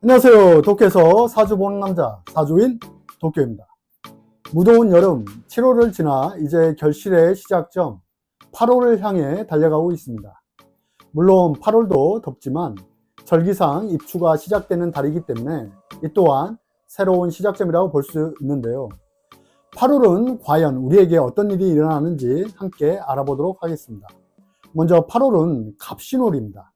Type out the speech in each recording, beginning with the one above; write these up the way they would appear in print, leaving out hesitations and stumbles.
안녕하세요. 도쿄에서 사주 보는 남자, 사주인 도쿄입니다. 무더운 여름 7월을 지나 이제 결실의 시작점 8월을 향해 달려가고 있습니다. 물론 8월도 덥지만 절기상 입추가 시작되는 달이기 때문에 이 또한 새로운 시작점이라고 볼 수 있는데요. 8월은 과연 우리에게 어떤 일이 일어나는지 함께 알아보도록 하겠습니다. 먼저 8월은 갑신월입니다.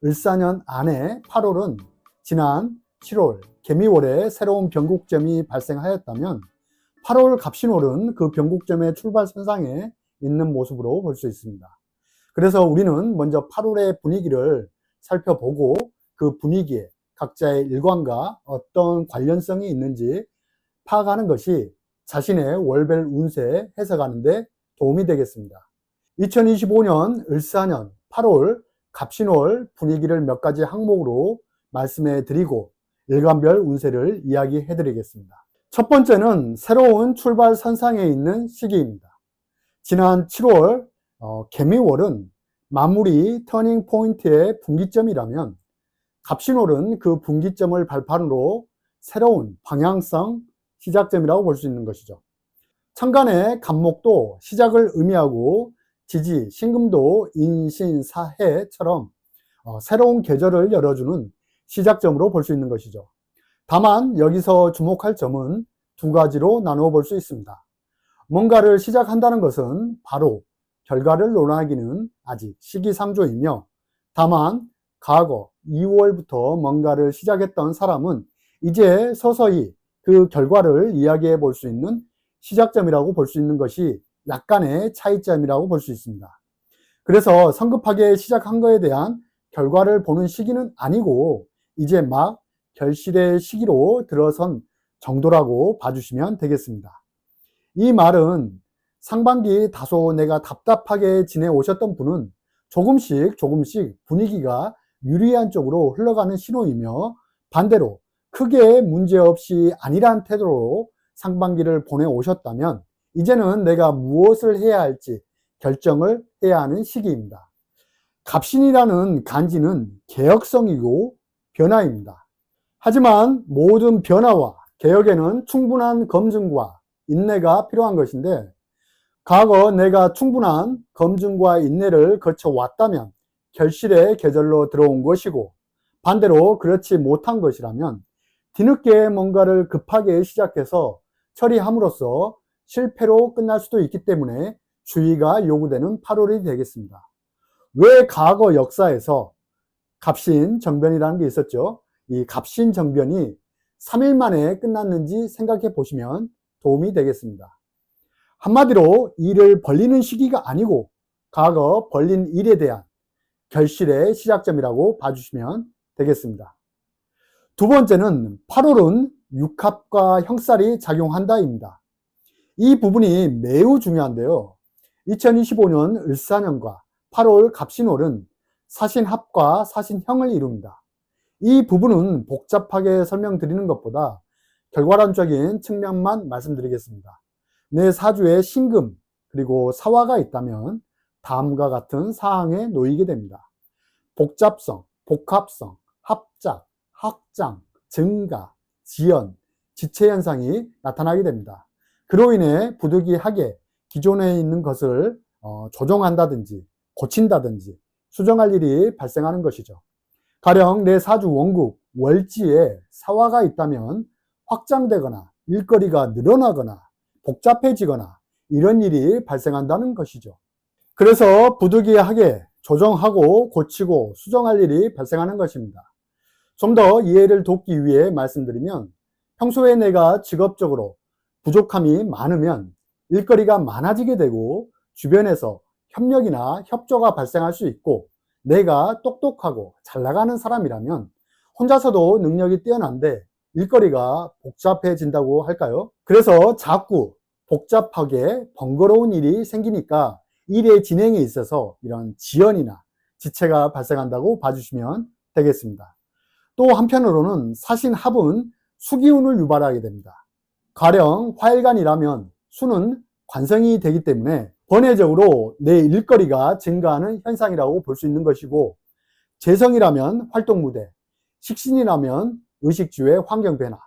을사년 안에 8월은 지난 7월 개미월에 새로운 변곡점이 발생하였다면 8월 갑신월은 그 변곡점의 출발선상에 있는 모습으로 볼 수 있습니다. 그래서 우리는 먼저 8월의 분위기를 살펴보고 그 분위기에 각자의 일관과 어떤 관련성이 있는지 파악하는 것이 자신의 월별 운세 해석하는 데 도움이 되겠습니다. 2025년 을사년 8월 갑신월 분위기를 몇 가지 항목으로 말씀해 드리고 일간별 운세를 이야기해 드리겠습니다. 첫 번째는 새로운 출발 선상에 있는 시기입니다. 지난 7월 개미월은 마무리 터닝 포인트의 분기점이라면 갑신월은 그 분기점을 발판으로 새로운 방향성 시작점이라고 볼 수 있는 것이죠. 천간의 갑목도 시작을 의미하고 지지, 신금도 인신사해처럼 새로운 계절을 열어주는 시작점으로 볼 수 있는 것이죠. 다만 여기서 주목할 점은 두 가지로 나누어 볼 수 있습니다. 뭔가를 시작한다는 것은 바로 결과를 논하기는 아직 시기상조이며, 다만 과거 2월부터 뭔가를 시작했던 사람은 이제 서서히 그 결과를 이야기해 볼 수 있는 시작점이라고 볼 수 있는 것이 약간의 차이점이라고 볼 수 있습니다. 그래서 성급하게 시작한 것에 대한 결과를 보는 시기는 아니고 이제 막 결실의 시기로 들어선 정도라고 봐주시면 되겠습니다. 이 말은 상반기 다소 내가 답답하게 지내오셨던 분은 조금씩 분위기가 유리한 쪽으로 흘러가는 신호이며, 반대로 크게 문제없이 아니란 태도로 상반기를 보내오셨다면 이제는 내가 무엇을 해야 할지 결정을 해야 하는 시기입니다. 갑신이라는 간지는 개혁성이고 변화입니다. 하지만 모든 변화와 개혁에는 충분한 검증과 인내가 필요한 것인데, 과거 내가 충분한 검증과 인내를 거쳐왔다면 결실의 계절로 들어온 것이고, 반대로 그렇지 못한 것이라면 뒤늦게 뭔가를 급하게 시작해서 처리함으로써 실패로 끝날 수도 있기 때문에 주의가 요구되는 8월이 되겠습니다. 왜 과거 역사에서 갑신정변이라는 게 있었죠? 이 갑신정변이 3일 만에 끝났는지 생각해 보시면 도움이 되겠습니다. 한마디로 일을 벌리는 시기가 아니고 과거 벌린 일에 대한 결실의 시작점이라고 봐주시면 되겠습니다. 두 번째는 8월은 육합과 형살이 작용한다입니다. 이 부분이 매우 중요한데요. 2025년 을사년과 8월 갑신월은 사신합과 사신형을 이룹니다. 이 부분은 복잡하게 설명드리는 것보다 결과론적인 측면만 말씀드리겠습니다. 내 사주에 신금 그리고 사화가 있다면 다음과 같은 사항에 놓이게 됩니다. 복잡성, 복합성, 합작, 확장, 증가, 지연, 지체 현상이 나타나게 됩니다. 그로 인해 부득이하게 기존에 있는 것을 조정한다든지 고친다든지 수정할 일이 발생하는 것이죠. 가령 내 사주 원국 월지에 사화가 있다면 확장되거나 일거리가 늘어나거나 복잡해지거나 이런 일이 발생한다는 것이죠. 그래서 부득이하게 조정하고 고치고 수정할 일이 발생하는 것입니다. 좀 더 이해를 돕기 위해 말씀드리면, 평소에 내가 직업적으로 부족함이 많으면 일거리가 많아지게 되고 주변에서 협력이나 협조가 발생할 수 있고, 내가 똑똑하고 잘 나가는 사람이라면 혼자서도 능력이 뛰어난데 일거리가 복잡해진다고 할까요? 그래서 자꾸 복잡하게 번거로운 일이 생기니까 일의 진행에 있어서 이런 지연이나 지체가 발생한다고 봐주시면 되겠습니다. 또 한편으로는 사신합은 수기운을 유발하게 됩니다. 가령 화일간이라면 수는 관성이 되기 때문에 번외적으로 내 일거리가 증가하는 현상이라고 볼 수 있는 것이고, 재성이라면 활동무대, 식신이라면 의식주의 환경 변화,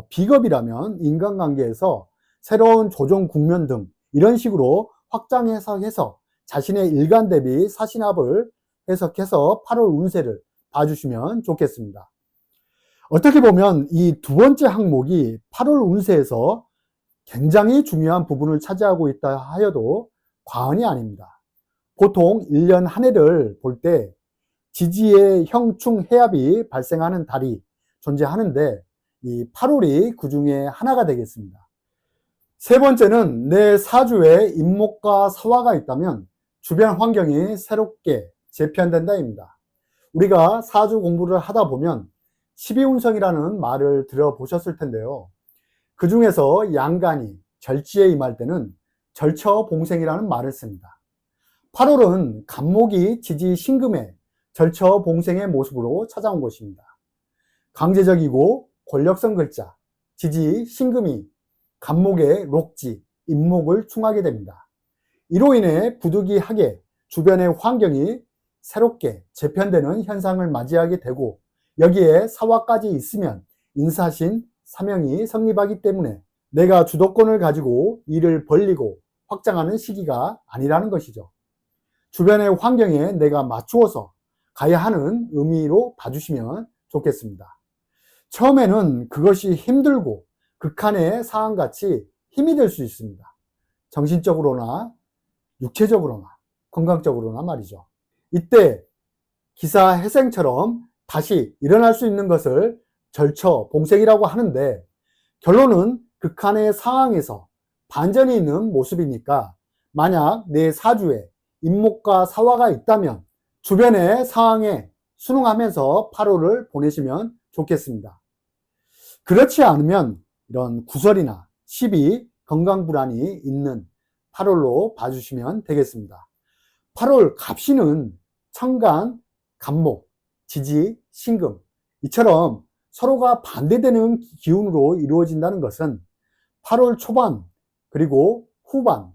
비겁이라면 인간관계에서 새로운 조정 국면 등 이런 식으로 확장 해석해서 자신의 일간 대비 사신합을 해석해서 8월 운세를 봐주시면 좋겠습니다. 어떻게 보면 이 두 번째 항목이 8월 운세에서 굉장히 중요한 부분을 차지하고 있다 하여도 과언이 아닙니다. 보통 1년 한 해를 볼 때 지지의 형충 해압이 발생하는 달이 존재하는데 이 8월이 그 중에 하나가 되겠습니다. 세 번째는 내 사주에 임목과 사화가 있다면 주변 환경이 새롭게 재편된다입니다. 우리가 사주 공부를 하다 보면 12운성이라는 말을 들어보셨을 텐데요. 그 중에서 양간이 절지에 임할 때는 절처봉생이라는 말을 씁니다. 8월은 간목이 지지 신금의 절처봉생의 모습으로 찾아온 것입니다. 강제적이고 권력성 글자, 지지 신금이 간목의 록지, 임목을 충하게 됩니다. 이로 인해 부득이하게 주변의 환경이 새롭게 재편되는 현상을 맞이하게 되고 여기에 사화까지 있으면 인사신, 사명이 성립하기 때문에 내가 주도권을 가지고 일을 벌리고 확장하는 시기가 아니라는 것이죠. 주변의 환경에 내가 맞추어서 가야 하는 의미로 봐주시면 좋겠습니다. 처음에는 그것이 힘들고 극한의 상황같이 힘이 될 수 있습니다. 정신적으로나 육체적으로나 건강적으로나 말이죠. 이때 기사회생처럼 다시 일어날 수 있는 것을 절처봉생이라고 하는데 결론은 극한의 상황에서 반전이 있는 모습이니까 만약 내 사주에 임목과 사화가 있다면 주변의 상황에 순응하면서 8월을 보내시면 좋겠습니다. 그렇지 않으면 이런 구설이나 시비, 건강불안이 있는 8월로 봐주시면 되겠습니다. 8월 갑신은 천간, 간목, 지지, 신금 이처럼 서로가 반대되는 기운으로 이루어진다는 것은 8월 초반 그리고 후반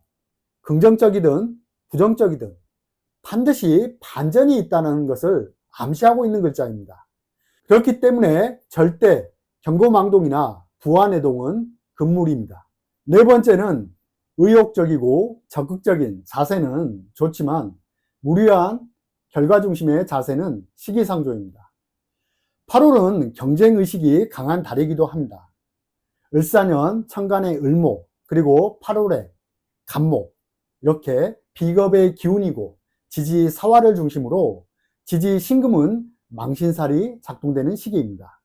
긍정적이든 부정적이든 반드시 반전이 있다는 것을 암시하고 있는 글자입니다. 그렇기 때문에 절대 경고망동이나 부안해동은 금물입니다. 네 번째는 의욕적이고 적극적인 자세는 좋지만 무리한 결과 중심의 자세는 시기상조입니다. 8월은 경쟁의식이 강한 달이기도 합니다. 을사년 천간의 을목 그리고 8월의 간목 이렇게 비겁의 기운이고 지지 사화를 중심으로 지지 신금은 망신살이 작동되는 시기입니다.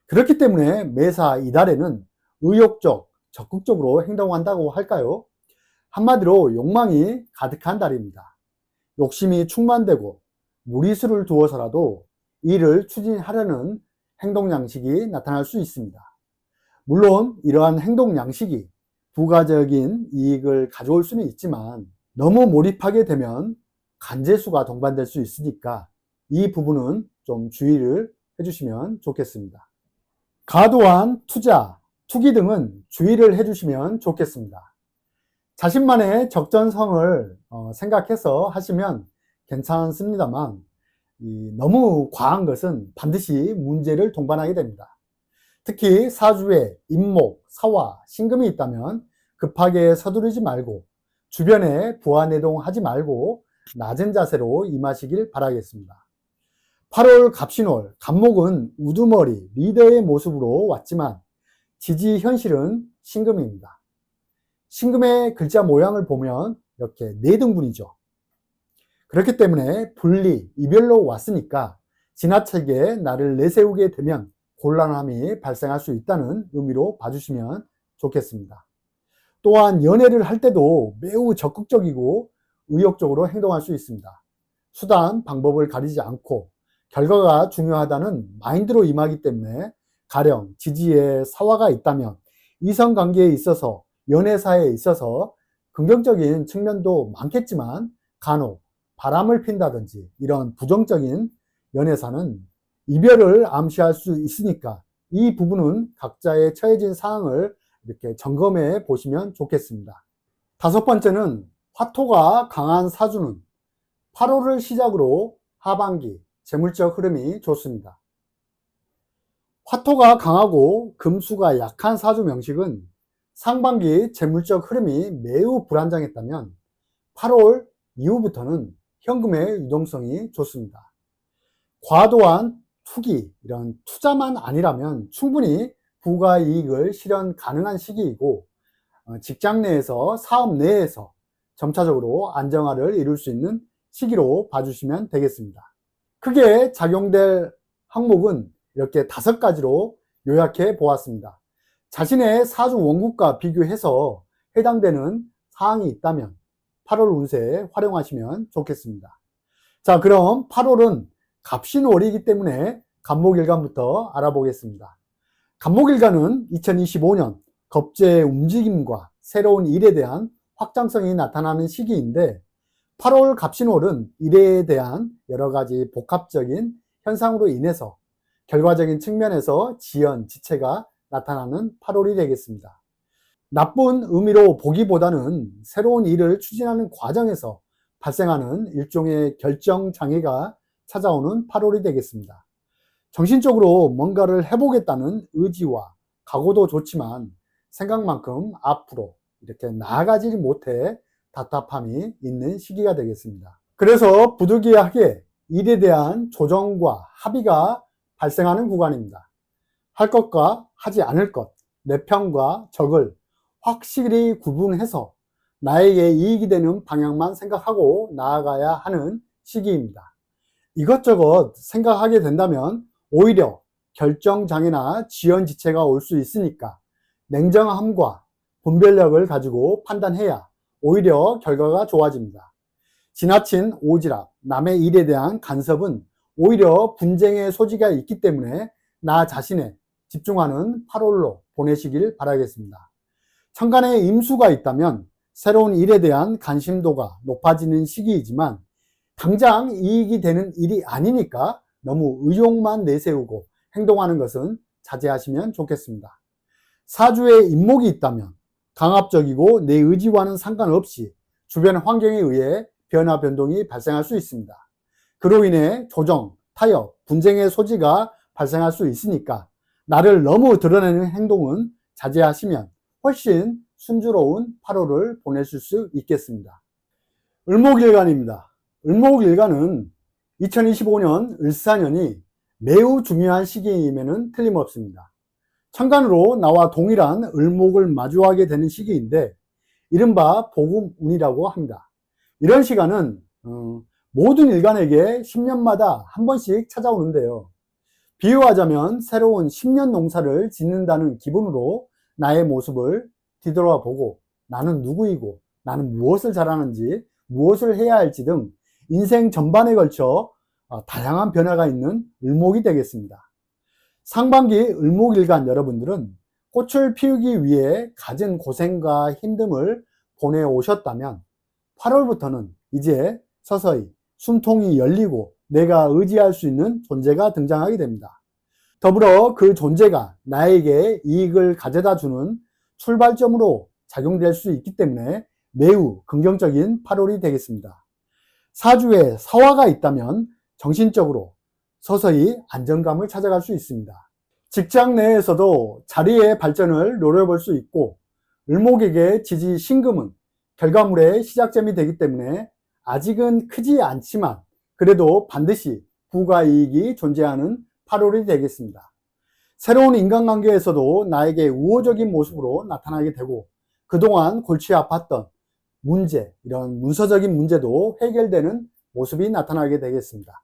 그렇기 때문에 매사 이달에는 의욕적, 적극적으로 행동한다고 할까요? 한마디로 욕망이 가득한 달입니다. 욕심이 충만되고 무리수를 두어서라도 일을 추진하려는 행동 양식이 나타날 수 있습니다. 물론 이러한 행동 양식이 부가적인 이익을 가져올 수는 있지만 너무 몰입하게 되면 간재수가 동반될 수 있으니까 이 부분은 좀 주의를 해주시면 좋겠습니다. 과도한 투자, 투기 등은 주의를 해주시면 좋겠습니다. 자신만의 적정성을 생각해서 하시면 괜찮습니다만 너무 과한 것은 반드시 문제를 동반하게 됩니다. 특히 사주에 임목, 사화, 신금이 있다면 급하게 서두르지 말고 주변에 부안해동하지 말고 낮은 자세로 임하시길 바라겠습니다. 8월 갑신월, 간목은 우두머리, 리더의 모습으로 왔지만 지지 현실은 신금입니다. 신금의 글자 모양을 보면 이렇게 4등분이죠. 그렇기 때문에 분리, 이별로 왔으니까 지나치게 나를 내세우게 되면 곤란함이 발생할 수 있다는 의미로 봐주시면 좋겠습니다. 또한 연애를 할 때도 매우 적극적이고 의욕적으로 행동할 수 있습니다. 수단, 방법을 가리지 않고 결과가 중요하다는 마인드로 임하기 때문에 가령 지지에 사화가 있다면 이성관계에 있어서 연애사에 있어서 긍정적인 측면도 많겠지만 간혹 바람을 핀다든지 이런 부정적인 연애사는 이별을 암시할 수 있으니까 이 부분은 각자의 처해진 상황을 이렇게 점검해 보시면 좋겠습니다. 다섯 번째는 화토가 강한 사주는 8월을 시작으로 하반기 재물적 흐름이 좋습니다. 화토가 강하고 금수가 약한 사주 명식은 상반기 재물적 흐름이 매우 불안정했다면 8월 이후부터는 현금의 유동성이 좋습니다. 과도한 투기, 이런 투자만 아니라면 충분히 부가 이익을 실현 가능한 시기이고, 직장 내에서 사업 내에서 점차적으로 안정화를 이룰 수 있는 시기로 봐주시면 되겠습니다. 크게 작용될 항목은 이렇게 5가지로 요약해 보았습니다. 자신의 사주 원국과 비교해서 해당되는 사항이 있다면 8월 운세에 활용하시면 좋겠습니다. 자, 그럼 8월은 갑신월이기 때문에 간목일간부터 알아보겠습니다. 간목일간은 2025년 겁재의 움직임과 새로운 일에 대한 확장성이 나타나는 시기인데, 8월 갑신월은 일에 대한 여러 가지 복합적인 현상으로 인해서 결과적인 측면에서 지연, 지체가 나타나는 8월이 되겠습니다. 나쁜 의미로 보기보다는 새로운 일을 추진하는 과정에서 발생하는 일종의 결정장애가 찾아오는 8월이 되겠습니다. 정신적으로 뭔가를 해보겠다는 의지와 각오도 좋지만 생각만큼 앞으로 이렇게 나아가지 못해 답답함이 있는 시기가 되겠습니다. 그래서 부득이하게 일에 대한 조정과 합의가 발생하는 구간입니다. 할 것과 하지 않을 것, 내 편과 적을 확실히 구분해서 나에게 이익이 되는 방향만 생각하고 나아가야 하는 시기입니다. 이것저것 생각하게 된다면 오히려 결정장애나 지연지체가 올 수 있으니까 냉정함과 분별력을 가지고 판단해야 오히려 결과가 좋아집니다. 지나친 오지랖, 남의 일에 대한 간섭은 오히려 분쟁의 소지가 있기 때문에 나 자신에 집중하는 8월로 보내시길 바라겠습니다. 천간에 임수가 있다면 새로운 일에 대한 관심도가 높아지는 시기이지만 당장 이익이 되는 일이 아니니까 너무 의욕만 내세우고 행동하는 것은 자제하시면 좋겠습니다. 사주에 임목이 있다면 강압적이고 내 의지와는 상관없이 주변 환경에 의해 변화 변동이 발생할 수 있습니다. 그로 인해 조정, 타협, 분쟁의 소지가 발생할 수 있으니까 나를 너무 드러내는 행동은 자제하시면 훨씬 순조로운 8월을 보내실 수 있겠습니다. 을목일간입니다. 을목일간은 2025년 을사년이 매우 중요한 시기임에는 틀림없습니다. 천간으로 나와 동일한 을목을 마주하게 되는 시기인데 이른바 복음운이라고 합니다. 이런 시간은 모든 일간에게 10년마다 한 번씩 찾아오는데요. 비유하자면 새로운 10년 농사를 짓는다는 기분으로 나의 모습을 뒤돌아보고 나는 누구이고 나는 무엇을 잘하는지 무엇을 해야 할지 등 인생 전반에 걸쳐 다양한 변화가 있는 을목이 되겠습니다. 상반기 을목일간 여러분들은 꽃을 피우기 위해 갖은 고생과 힘듦을 보내오셨다면 8월부터는 이제 서서히 숨통이 열리고 내가 의지할 수 있는 존재가 등장하게 됩니다. 더불어 그 존재가 나에게 이익을 가져다 주는 출발점으로 작용될 수 있기 때문에 매우 긍정적인 8월이 되겠습니다. 사주에 사화가 있다면 정신적으로 서서히 안정감을 찾아갈 수 있습니다. 직장 내에서도 자리의 발전을 노려볼 수 있고 을목에게 지지 신금은 결과물의 시작점이 되기 때문에 아직은 크지 않지만 그래도 반드시 부가 이익이 존재하는 8월이 되겠습니다. 새로운 인간관계에서도 나에게 우호적인 모습으로 나타나게 되고 그동안 골치 아팠던 문제, 이런 문서적인 문제도 해결되는 모습이 나타나게 되겠습니다.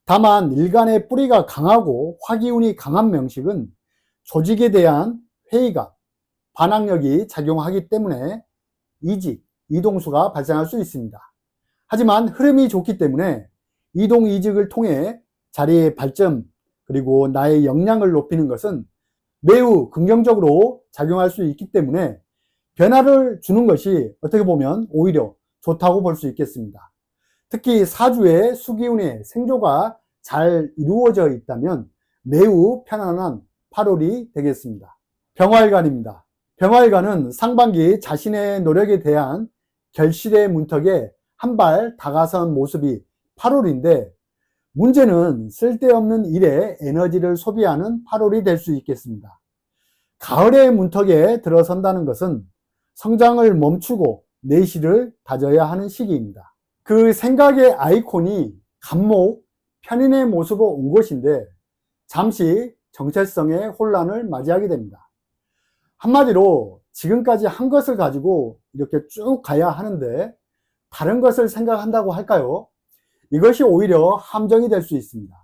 다만 일간의 뿌리가 강하고 화기운이 강한 명식은 조직에 대한 회의감, 반항력이 작용하기 때문에 이직, 이동수가 발생할 수 있습니다. 하지만 흐름이 좋기 때문에 이동, 이직을 통해 자리의 발전 그리고 나의 역량을 높이는 것은 매우 긍정적으로 작용할 수 있기 때문에 변화를 주는 것이 어떻게 보면 오히려 좋다고 볼 수 있겠습니다. 특히 사주에 수기운의 생조가 잘 이루어져 있다면 매우 편안한 8월이 되겠습니다. 병화일간입니다. 병화일간은 상반기 자신의 노력에 대한 결실의 문턱에 한 발 다가선 모습이 8월인데 문제는 쓸데없는 일에 에너지를 소비하는 8월이 될 수 있겠습니다. 가을의 문턱에 들어선다는 것은 성장을 멈추고 내실을 다져야 하는 시기입니다. 그 생각의 아이콘이 간목, 편인의 모습으로 온 것인데 잠시 정체성의 혼란을 맞이하게 됩니다. 한마디로 지금까지 한 것을 가지고 이렇게 쭉 가야 하는데 다른 것을 생각한다고 할까요? 이것이 오히려 함정이 될 수 있습니다.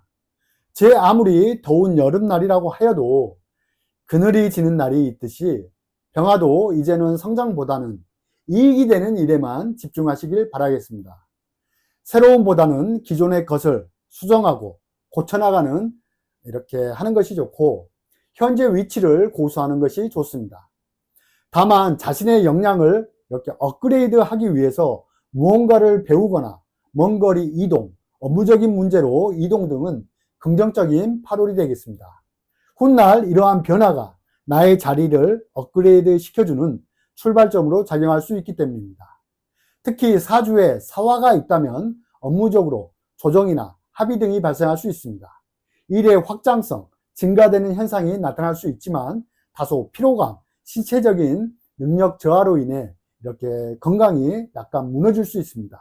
제 아무리 더운 여름날이라고 하여도 그늘이 지는 날이 있듯이 병화도 이제는 성장보다는 이익이 되는 일에만 집중하시길 바라겠습니다. 새로움보다는 기존의 것을 수정하고 고쳐나가는 이렇게 하는 것이 좋고 현재 위치를 고수하는 것이 좋습니다. 다만 자신의 역량을 이렇게 업그레이드 하기 위해서 무언가를 배우거나 먼 거리 이동, 업무적인 문제로 이동 등은 긍정적인 8월이 되겠습니다. 훗날 이러한 변화가 나의 자리를 업그레이드 시켜주는 출발점으로 작용할 수 있기 때문입니다. 특히 사주에 사화가 있다면 업무적으로 조정이나 합의 등이 발생할 수 있습니다. 일의 확장성, 증가되는 현상이 나타날 수 있지만 다소 피로감, 신체적인 능력 저하로 인해 이렇게 건강이 약간 무너질 수 있습니다.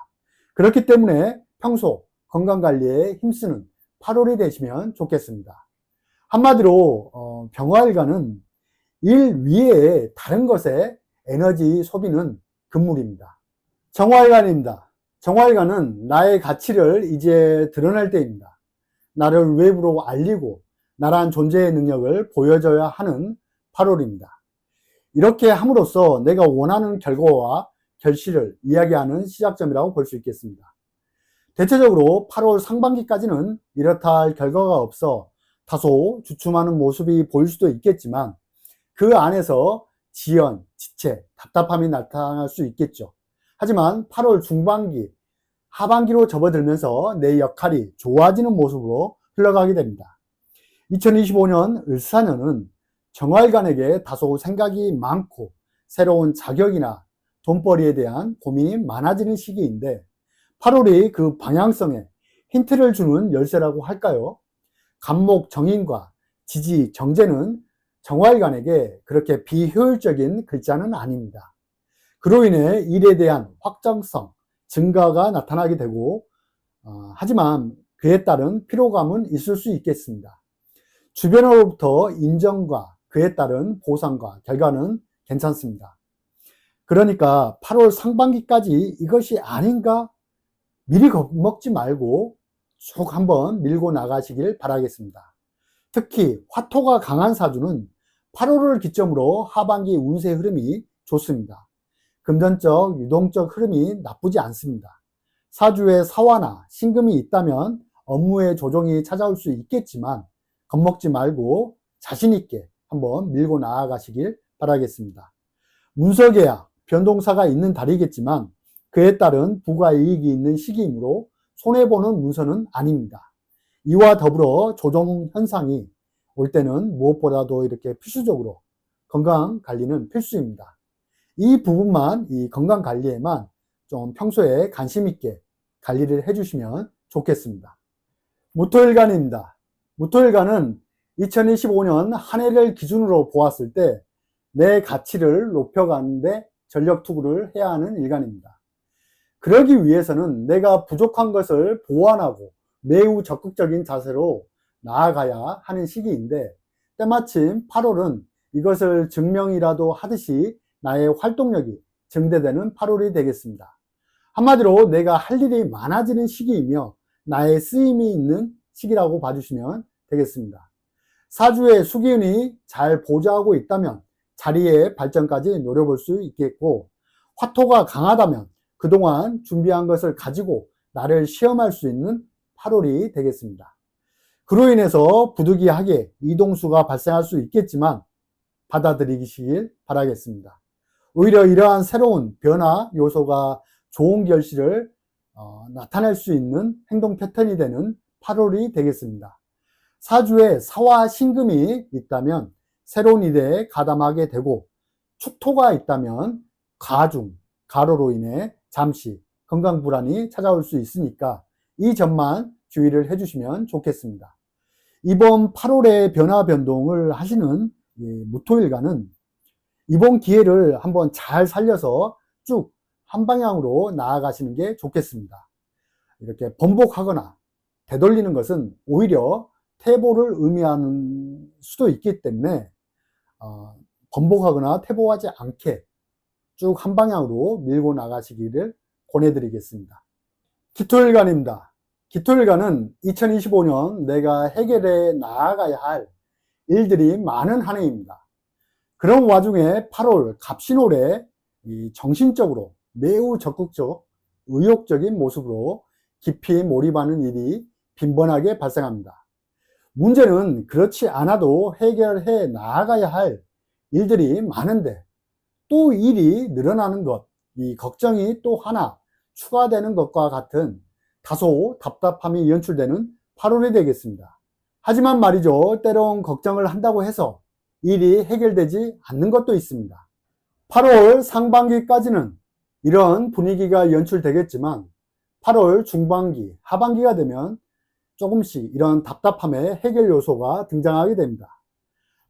그렇기 때문에 평소 건강관리에 힘쓰는 8월이 되시면 좋겠습니다. 한마디로 병화일간은 일 위에 다른 것에 에너지 소비는 금물입니다. 정화일간입니다. 정화일간은 나의 가치를 이제 드러낼 때입니다. 나를 외부로 알리고 나란 존재의 능력을 보여줘야 하는 8월입니다. 이렇게 함으로써 내가 원하는 결과와 결실을 이야기하는 시작점이라고 볼 수 있겠습니다. 대체적으로 8월 상반기까지는 이렇다 할 결과가 없어 다소 주춤하는 모습이 보일 수도 있겠지만 그 안에서 지연, 지체, 답답함이 나타날 수 있겠죠. 하지만 8월 중반기, 하반기로 접어들면서 내 역할이 좋아지는 모습으로 흘러가게 됩니다. 2025년 을사년은 정화일간에게 다소 생각이 많고 새로운 자격이나 돈벌이에 대한 고민이 많아지는 시기인데 8월이 그 방향성에 힌트를 주는 열쇠라고 할까요? 간목 정인과 지지 정제는 정화일간에게 그렇게 비효율적인 글자는 아닙니다. 그로 인해 일에 대한 확장성, 증가가 나타나게 되고 하지만 그에 따른 피로감은 있을 수 있겠습니다. 주변으로부터 인정과 그에 따른 보상과 결과는 괜찮습니다. 그러니까 8월 상반기까지 이것이 아닌가 미리 겁먹지 말고 쭉 한번 밀고 나가시길 바라겠습니다. 특히 화토가 강한 사주는 8월을 기점으로 하반기 운세 흐름이 좋습니다. 금전적, 유동적 흐름이 나쁘지 않습니다. 사주에 사화나 신금이 있다면 업무의 조정이 찾아올 수 있겠지만 겁먹지 말고 자신있게 한번 밀고 나아가시길 바라겠습니다. 문서계약, 변동사가 있는 달이겠지만 그에 따른 부가이익이 있는 시기이므로 손해보는 문서는 아닙니다. 이와 더불어 조정 현상이 올 때는 무엇보다도 이렇게 필수적으로 건강관리는 필수입니다. 이 부분만, 이 건강관리에만 좀 평소에 관심있게 관리를 해주시면 좋겠습니다. 무토일간입니다. 무토일간은 2025년 한 해를 기준으로 보았을 때 내 가치를 높여가는데 전력 투구를 해야 하는 일간입니다. 그러기 위해서는 내가 부족한 것을 보완하고 매우 적극적인 자세로 나아가야 하는 시기인데 때마침 8월은 이것을 증명이라도 하듯이 나의 활동력이 증대되는 8월이 되겠습니다. 한마디로 내가 할 일이 많아지는 시기이며 나의 쓰임이 있는 시기라고 봐주시면 되겠습니다. 사주의 수기운이 잘 보좌하고 있다면 자리의 발전까지 노려볼 수 있겠고 화토가 강하다면 그동안 준비한 것을 가지고 나를 시험할 수 있는 8월이 되겠습니다. 그로 인해서 부득이하게 이동수가 발생할 수 있겠지만 받아들이시길 바라겠습니다. 오히려 이러한 새로운 변화 요소가 좋은 결실을 나타낼 수 있는 행동 패턴이 되는 8월이 되겠습니다. 사주에 사화 신금이 있다면 새로운 일에 가담하게 되고 축토가 있다면 가중, 가로로 인해 잠시 건강 불안이 찾아올 수 있으니까 이 점만 주의를 해주시면 좋겠습니다. 이번 8월에 변화 변동을 하시는 무토일간은 이번 기회를 한번 잘 살려서 쭉 한 방향으로 나아가시는 게 좋겠습니다. 이렇게 번복하거나 되돌리는 것은 오히려 퇴보를 의미하는 수도 있기 때문에 번복하거나 퇴보하지 않게 쭉 한 방향으로 밀고 나가시기를 권해드리겠습니다. 기토일간입니다. 기토일간은 2025년 내가 해결해 나아가야 할 일들이 많은 한 해입니다. 그런 와중에 8월 갑신월에 정신적으로 매우 적극적, 의욕적인 모습으로 깊이 몰입하는 일이 빈번하게 발생합니다. 문제는 그렇지 않아도 해결해 나아가야 할 일들이 많은데 또 일이 늘어나는 것, 이 걱정이 또 하나 추가되는 것과 같은 다소 답답함이 연출되는 8월이 되겠습니다. 하지만 말이죠, 때론 걱정을 한다고 해서 일이 해결되지 않는 것도 있습니다. 8월 상반기까지는 이런 분위기가 연출되겠지만 8월 중반기, 하반기가 되면 조금씩 이런 답답함의 해결 요소가 등장하게 됩니다.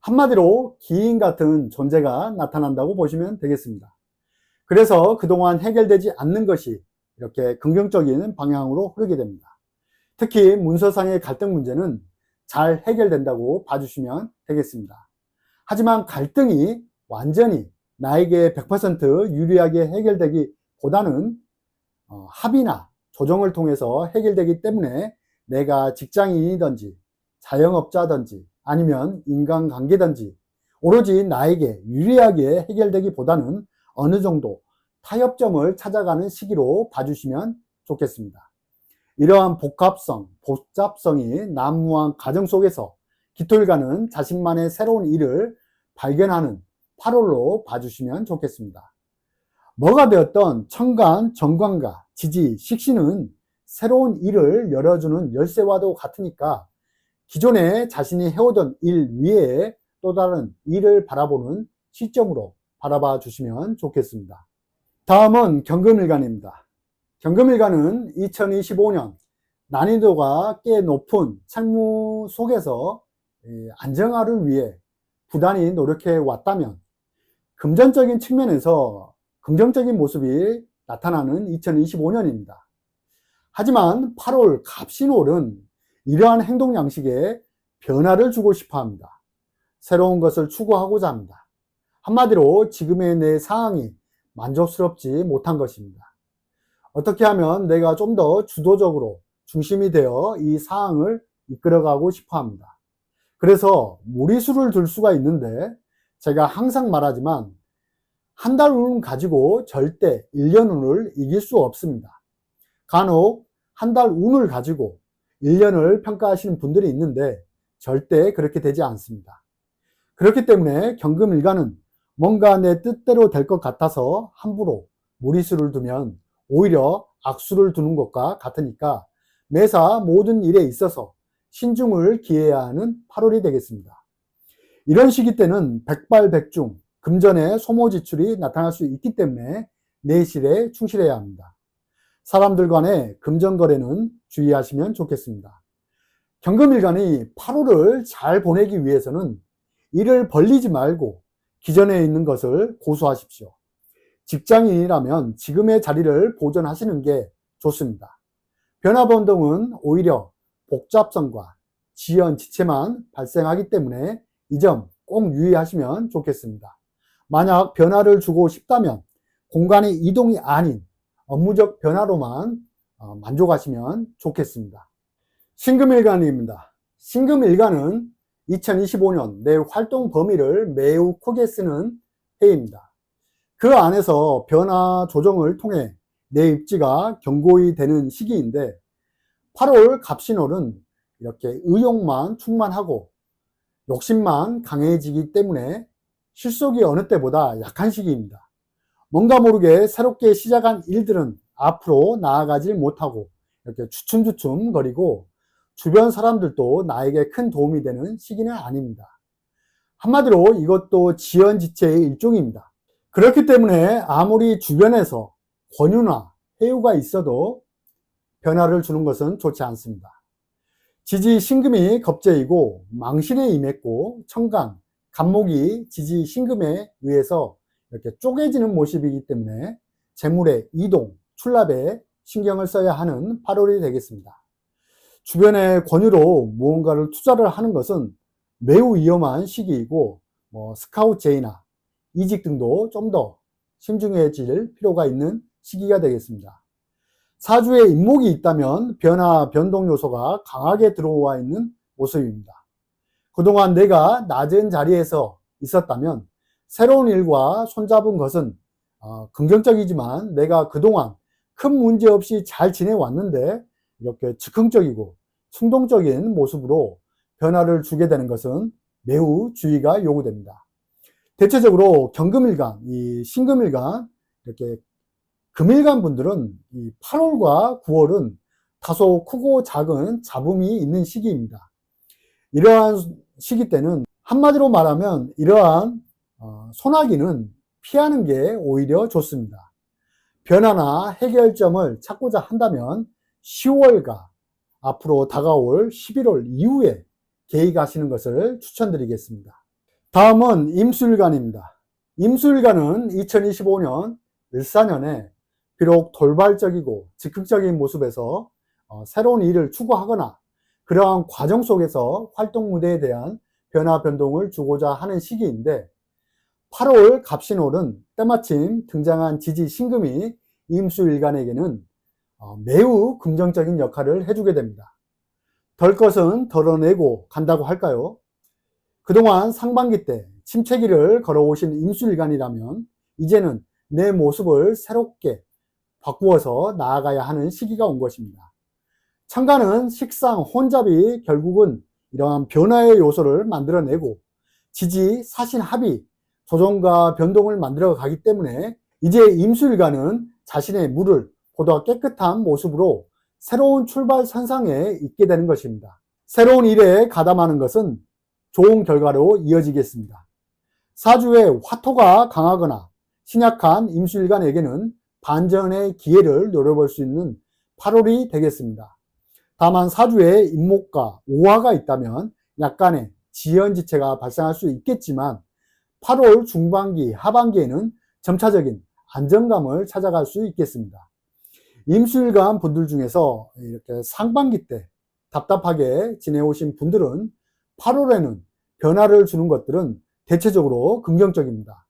한마디로 기인 같은 존재가 나타난다고 보시면 되겠습니다. 그래서 그동안 해결되지 않는 것이 이렇게 긍정적인 방향으로 흐르게 됩니다. 특히 문서상의 갈등 문제는 잘 해결된다고 봐주시면 되겠습니다. 하지만 갈등이 완전히 나에게 100% 유리하게 해결되기보다는 합의나 조정을 통해서 해결되기 때문에 내가 직장인이든지 자영업자든지 아니면 인간관계든지 오로지 나에게 유리하게 해결되기보다는 어느 정도 타협점을 찾아가는 시기로 봐주시면 좋겠습니다. 이러한 복잡성이 난무한 과정 속에서 기토일간은 자신만의 새로운 일을 발견하는 8월로 봐주시면 좋겠습니다. 뭐가 되었던 천간, 정관과 지지, 식신은 새로운 일을 열어주는 열쇠와도 같으니까 기존에 자신이 해오던 일 위에 또 다른 일을 바라보는 시점으로 바라봐 주시면 좋겠습니다. 다음은 경금일간입니다. 경금일간은 2025년 난이도가 꽤 높은 책무 속에서 안정화를 위해 부단히 노력해 왔다면 금전적인 측면에서 긍정적인 모습이 나타나는 2025년입니다. 하지만 8월 갑신월은 이러한 행동 양식에 변화를 주고 싶어 합니다. 새로운 것을 추구하고자 합니다. 한마디로 지금의 내 상황이 만족스럽지 못한 것입니다. 어떻게 하면 내가 좀 더 주도적으로 중심이 되어 이 상황을 이끌어가고 싶어 합니다. 그래서 무리수를 둘 수가 있는데 제가 항상 말하지만 한 달 운 가지고 절대 1년 운을 이길 수 없습니다. 간혹 한 달 운을 가지고 1년을 평가하시는 분들이 있는데 절대 그렇게 되지 않습니다. 그렇기 때문에 경금일간은 뭔가 내 뜻대로 될 것 같아서 함부로 무리수를 두면 오히려 악수를 두는 것과 같으니까 매사 모든 일에 있어서 신중을 기해야 하는 8월이 되겠습니다. 이런 시기 때는 백발백중, 금전의 소모 지출이 나타날 수 있기 때문에 내실에 충실해야 합니다. 사람들 간의 금전 거래는 주의하시면 좋겠습니다. 경금일간이 8월을 잘 보내기 위해서는 일을 벌리지 말고 기존에 있는 것을 고수하십시오. 직장인이라면 지금의 자리를 보존하시는 게 좋습니다. 변화변동은 오히려 복잡성과 지연지체만 발생하기 때문에 이 점 꼭 유의하시면 좋겠습니다. 만약 변화를 주고 싶다면 공간의 이동이 아닌 업무적 변화로만 만족하시면 좋겠습니다. 신금일간입니다. 신금일간은 2025년 내 활동 범위를 매우 크게 쓰는 해입니다. 그 안에서 변화 조정을 통해 내 입지가 견고히 되는 시기인데 8월 갑신월은 이렇게 의욕만 충만하고 욕심만 강해지기 때문에 실속이 어느 때보다 약한 시기입니다. 뭔가 모르게 새롭게 시작한 일들은 앞으로 나아가질 못하고 이렇게 주춤주춤 거리고 주변 사람들도 나에게 큰 도움이 되는 시기는 아닙니다. 한마디로 이것도 지연지체의 일종입니다. 그렇기 때문에 아무리 주변에서 권유나 해유가 있어도 변화를 주는 것은 좋지 않습니다. 지지 신금이 겁재이고 망신에 임했고 천간, 간목이 지지 신금에 의해서 이렇게 쪼개지는 모습이기 때문에 재물의 이동, 출납에 신경을 써야 하는 8월이 되겠습니다. 주변의 권유로 무언가를 투자를 하는 것은 매우 위험한 시기이고 스카우트 제의나 이직 등도 좀 더 신중해질 필요가 있는 시기가 되겠습니다. 사주에 인목이 있다면 변화, 변동 요소가 강하게 들어와 있는 모습입니다. 그동안 내가 낮은 자리에서 있었다면 새로운 일과 손잡은 것은 긍정적이지만 내가 그동안 큰 문제 없이 잘 지내왔는데 이렇게 즉흥적이고 충동적인 모습으로 변화를 주게 되는 것은 매우 주의가 요구됩니다. 대체적으로 경금일간, 이 신금일간, 이렇게 금일간 분들은 이 8월과 9월은 다소 크고 작은 잡음이 있는 시기입니다. 이러한 시기 때는 한마디로 말하면 이러한 소나기는 피하는 게 오히려 좋습니다. 변화나 해결점을 찾고자 한다면 10월과 앞으로 다가올 11월 이후에 계획하시는 것을 추천드리겠습니다. 다음은 임수일간입니다. 임수일간은 2025년 을사년에 비록 돌발적이고 즉흥적인 모습에서 새로운 일을 추구하거나 그러한 과정 속에서 활동 무대에 대한 변화 변동을 주고자 하는 시기인데 8월 갑신월은 때마침 등장한 지지 신금이 임수일간에게는 매우 긍정적인 역할을 해주게 됩니다. 덜 것은 덜어내고 간다고 할까요? 그동안 상반기 때 침체기를 걸어오신 임수일간이라면 이제는 내 모습을 새롭게 바꾸어서 나아가야 하는 시기가 온 것입니다. 천간은 식상, 혼잡이 결국은 이러한 변화의 요소를 만들어내고 지지, 사신, 합이 조정과 변동을 만들어 가기 때문에 이제 임수일간은 자신의 물을 보다 깨끗한 모습으로 새로운 출발 선상에 있게 되는 것입니다. 새로운 일에 가담하는 것은 좋은 결과로 이어지겠습니다. 사주에 화토가 강하거나 신약한 임수일간에게는 반전의 기회를 노려볼 수 있는 8월이 되겠습니다. 다만 사주에 인목과 오화가 있다면 약간의 지연지체가 발생할 수 있겠지만 8월 중반기, 하반기에는 점차적인 안정감을 찾아갈 수 있겠습니다. 임수일간 분들 중에서 이렇게 상반기 때 답답하게 지내오신 분들은 8월에는 변화를 주는 것들은 대체적으로 긍정적입니다.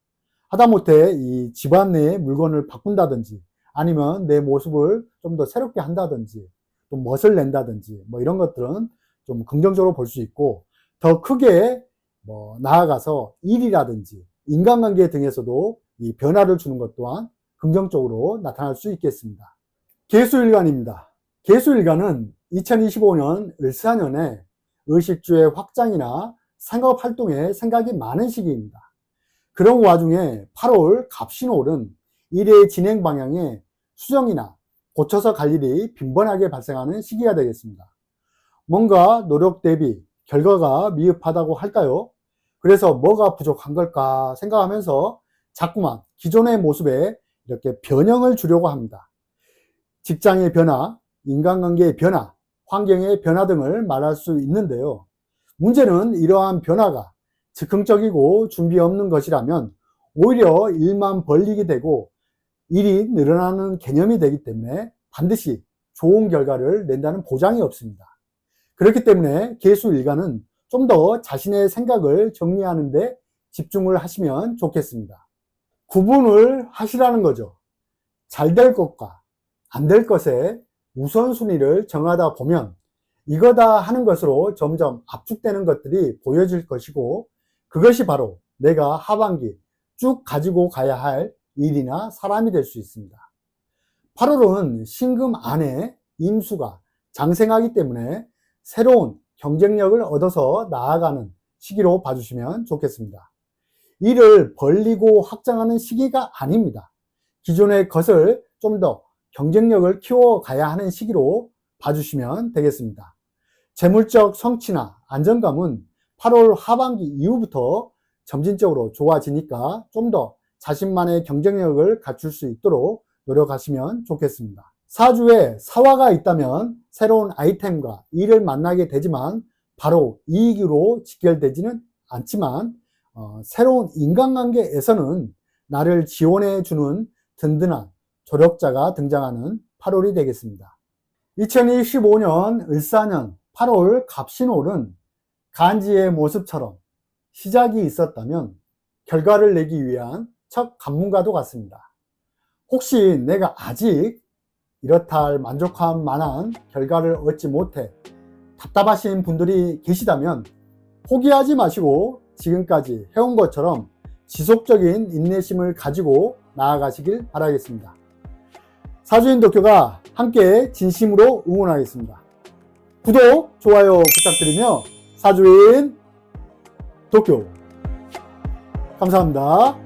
하다못해 이 집안 내의 물건을 바꾼다든지 아니면 내 모습을 좀 더 새롭게 한다든지 또 멋을 낸다든지 이런 것들은 좀 긍정적으로 볼 수 있고 더 크게 나아가서 일이라든지 인간관계 등에서도 이 변화를 주는 것 또한 긍정적으로 나타날 수 있겠습니다. 계수일간입니다. 계수일간은 2025년 을사년에 의식주의 확장이나 상업활동에 생각이 많은 시기입니다. 그런 와중에 8월 갑신월은 일의 진행 방향에 수정이나 고쳐서 갈 일이 빈번하게 발생하는 시기가 되겠습니다. 뭔가 노력 대비 결과가 미흡하다고 할까요? 그래서 뭐가 부족한 걸까 생각하면서 자꾸만 기존의 모습에 이렇게 변형을 주려고 합니다. 직장의 변화, 인간관계의 변화, 환경의 변화 등을 말할 수 있는데요. 문제는 이러한 변화가 즉흥적이고 준비 없는 것이라면 오히려 일만 벌리게 되고 일이 늘어나는 개념이 되기 때문에 반드시 좋은 결과를 낸다는 보장이 없습니다. 그렇기 때문에 계수일간은 좀 더 자신의 생각을 정리하는 데 집중을 하시면 좋겠습니다. 구분을 하시라는 거죠. 잘 될 것과 안 될 것의 우선순위를 정하다 보면 이거다 하는 것으로 점점 압축되는 것들이 보여질 것이고 그것이 바로 내가 하반기 쭉 가지고 가야 할 일이나 사람이 될 수 있습니다. 8월은 신금 안에 임수가 장생하기 때문에 새로운 경쟁력을 얻어서 나아가는 시기로 봐주시면 좋겠습니다. 일을 벌리고 확장하는 시기가 아닙니다. 기존의 것을 좀 더 경쟁력을 키워가야 하는 시기로 봐주시면 되겠습니다. 재물적 성취나 안정감은 8월 하반기 이후부터 점진적으로 좋아지니까 좀 더 자신만의 경쟁력을 갖출 수 있도록 노력하시면 좋겠습니다. 사주에 사화가 있다면 새로운 아이템과 일을 만나게 되지만 바로 이익으로 직결되지는 않지만 새로운 인간관계에서는 나를 지원해 주는 든든한 조력자가 등장하는 8월이 되겠습니다. 2025년 을사년 8월 갑신월은 간지의 모습처럼 시작이 있었다면 결과를 내기 위한 첫 관문과도 같습니다. 혹시 내가 아직 이렇다 할 만족할 만한 결과를 얻지 못해 답답하신 분들이 계시다면 포기하지 마시고 지금까지 해온 것처럼 지속적인 인내심을 가지고 나아가시길 바라겠습니다. 사주인 도쿄가 함께 진심으로 응원하겠습니다. 구독, 좋아요 부탁드리며 사주인 도쿄 감사합니다.